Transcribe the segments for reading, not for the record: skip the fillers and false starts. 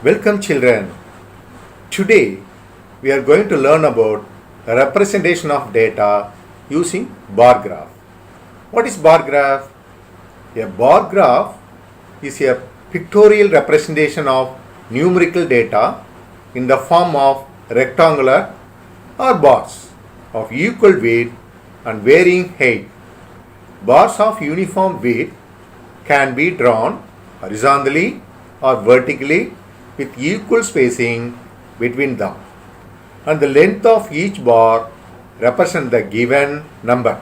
Welcome children. Today we are going to learn about a representation of data using bar graph. What is bar graph? A bar graph is a pictorial representation of numerical data in the form of rectangular or bars of equal weight and varying height. Bars of uniform weight can be drawn horizontally or vertically with equal spacing between them, and the length of each bar represents the given number.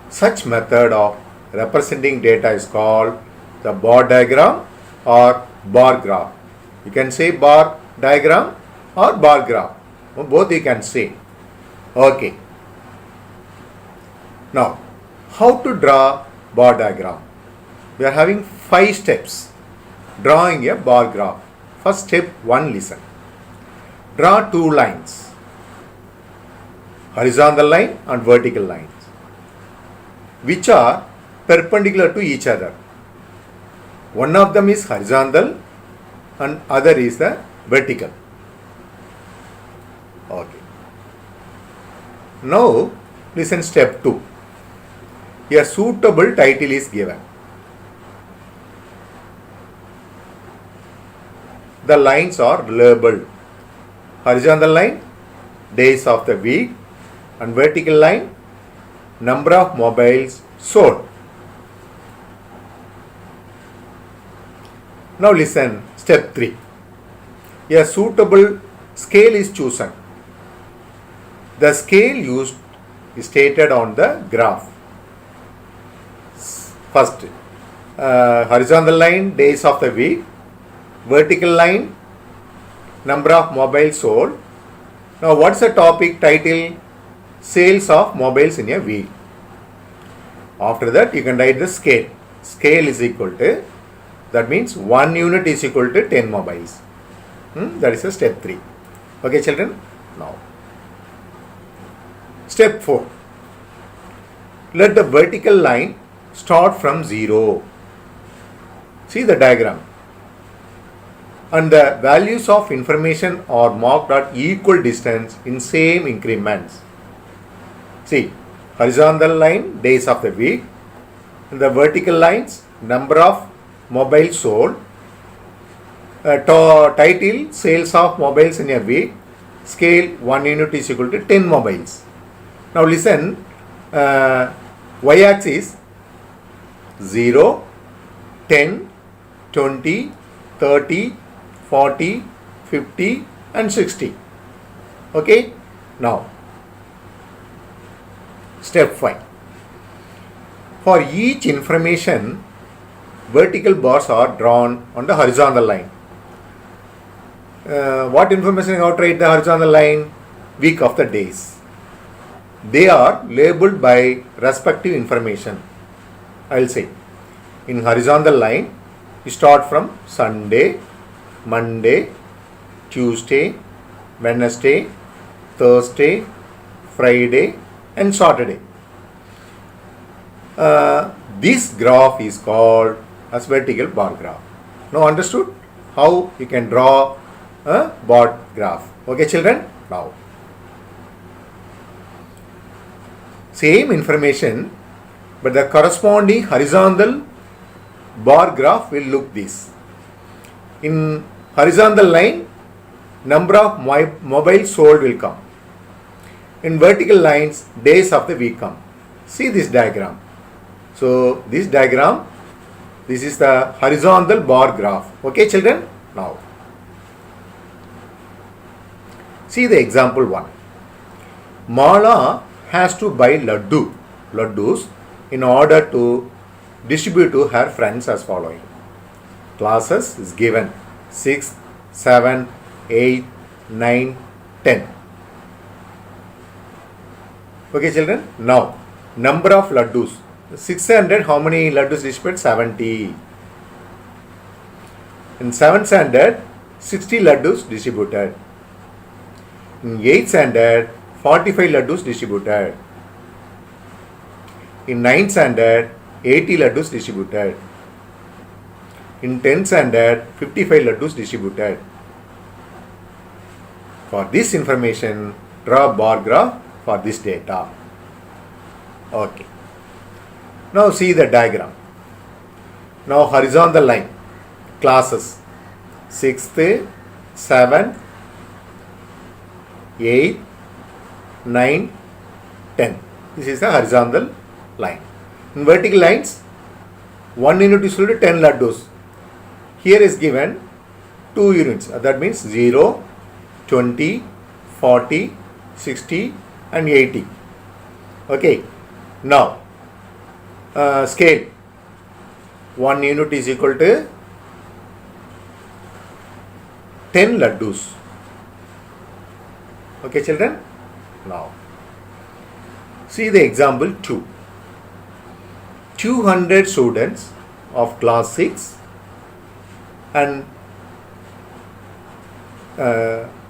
Such method of representing data is called the bar diagram or bar graph. You can say bar diagram or bar graph. Both you can say. Okay. Now, how to draw bar diagram? We are having 5 steps drawing a bar graph. First step 1, listen. Draw 2 lines, horizontal line and vertical lines, which are perpendicular to each other. One of them is horizontal and other is the vertical. Okay. Now listen, step 2. A suitable title is given. The lines are labeled. Horizontal line, days of the week, and vertical line, number of mobiles sold. Now listen, step 3. A suitable scale is chosen. The scale used is stated on the graph. First, horizontal line, days of the week, vertical line, number of mobiles sold. Now what's the topic title? Sales of mobiles in a week. After that you can write the scale. Scale is equal to, that means 1 unit is equal to 10 mobiles. That is a step 3. Okay children? Now step 4. Let the vertical line start from 0. See the diagram. And the values of information are marked at equal distance in same increments. See, horizontal line, days of the week, and the vertical lines, number of mobiles sold, title, sales of mobiles in a week, scale 1 unit is equal to 10 mobiles. Now listen, y-axis 0, 10, 20, 30, 40, 50 and 60. Okay. Now step 5. For each information, vertical bars are drawn on the horizontal line. What information you have to write the horizontal line? Week of the days. They are labeled by respective information. I will say in horizontal line you start from Sunday, Monday, Tuesday, Wednesday, Thursday, Friday and Saturday. This graph is called as vertical bar graph. Now understood how you can draw a bar graph. Okay children? Now same information, but the corresponding horizontal bar graph will look this. In horizontal line, number of mobiles sold will come. In vertical lines, days of the week come. See this diagram. So this diagram, this is the horizontal bar graph. Okay children? Now see the example 1. Mala has to buy laddus in order to distribute to her friends as following. Classes is given 6, 7, 8, 9, 10. Okay children? Now number of laddus. 600, how many laddus distributed? 70. In 7th standard, 60 laddus distributed. In 8th standard, 45 laddus distributed. In 9th standard, 80 laddus distributed. In 10th standard, 55 laddus distributed. For this information, draw a bar graph for this data. Okay. Now see the diagram. Now horizontal line, classes 6th, 7th, 8th, 9th, 10th. This is the horizontal line. In vertical lines, 1 unit is equal to 10 laddus. Here is given 2 units. That means 0, 20, 40, 60 and 80. Okay. Now, scale. 1 unit is equal to 10 laddus. Okay, children? Now, see the example 2. 200 students of class 6 and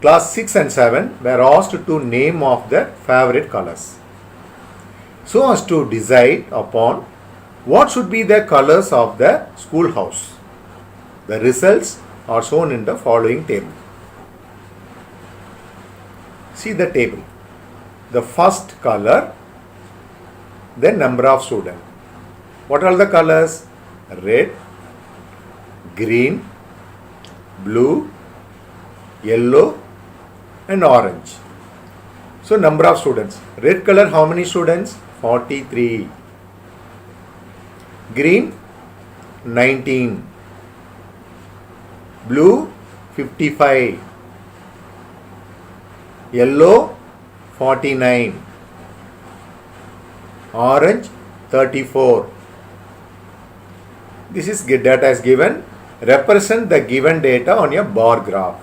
class 6 and 7 were asked to name of their favorite colors, so as to decide upon what should be the colors of the schoolhouse. The results are shown in the following table. See the table. The first color, then number of students. What are the colors? Red, green, blue, yellow and orange. So number of students. Red color, how many students? 43. Green, 19. Blue, 55. Yellow, 49. Orange, 34. This is data is given. Represent the given data on your bar graph.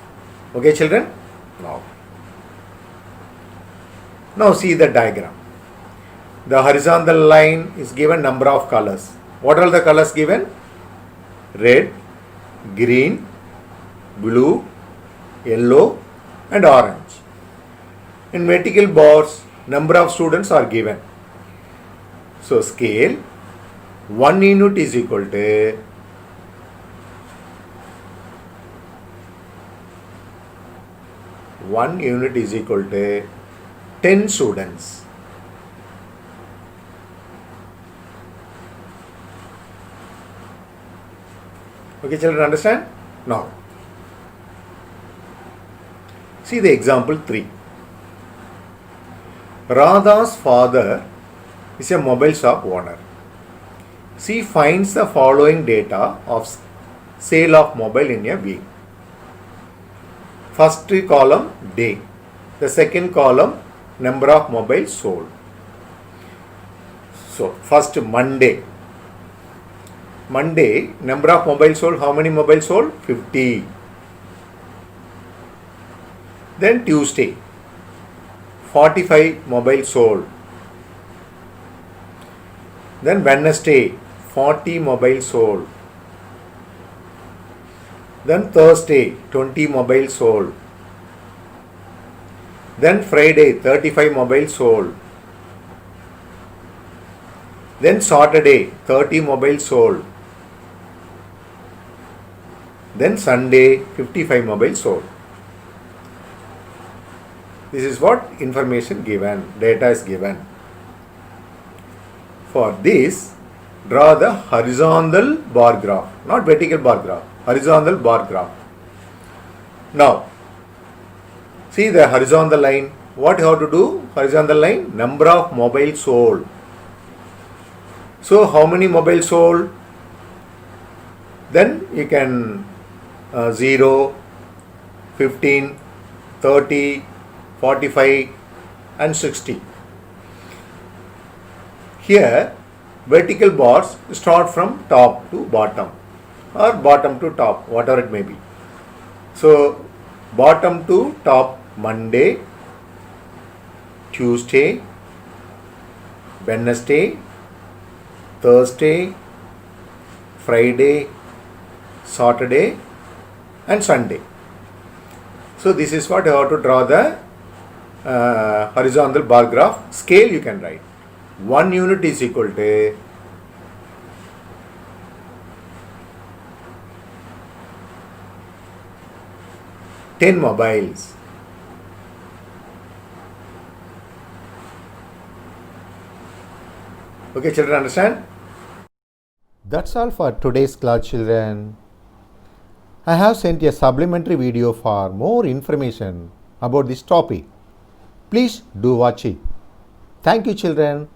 Okay, children? Now see the diagram. The horizontal line is given number of colors. What are the colors given? Red, green, blue, yellow and orange. In vertical bars, number of students are given. So scale 1 unit is equal to 10 students. Okay, children, understand? Now, see the example 3. Radha's father is a mobile shop owner. She finds the following data of sale of mobile in a week. First column, day. The second column, number of mobiles sold. So, first Monday. Monday, number of mobiles sold. How many mobiles sold? 50. Then Tuesday, 45 mobiles sold. Then Wednesday, 40 mobiles sold. Then Thursday, 20 mobiles sold. Then Friday, 35 mobiles sold. Then Saturday, 30 mobiles sold. Then Sunday, 55 mobiles sold. This is what information given, data is given. For this, draw the horizontal bar graph, not vertical bar graph, horizontal bar graph. Now, see the horizontal line. What you have to do? Horizontal line, number of mobiles sold. So, how many mobiles sold? Then you can 0, 15, 30, 45 and 60. Here, vertical bars start from top to bottom or bottom to top, whatever it may be. So, bottom to top, Monday, Tuesday, Wednesday, Thursday, Friday, Saturday and Sunday. So, this is what you have to draw the horizontal bar graph. Scale you can write. 1 unit is equal to 10 mobiles. Okay, children, understand? That's all for today's class, children. I have sent a supplementary video for more information about this topic. Please do watch it. Thank you, children.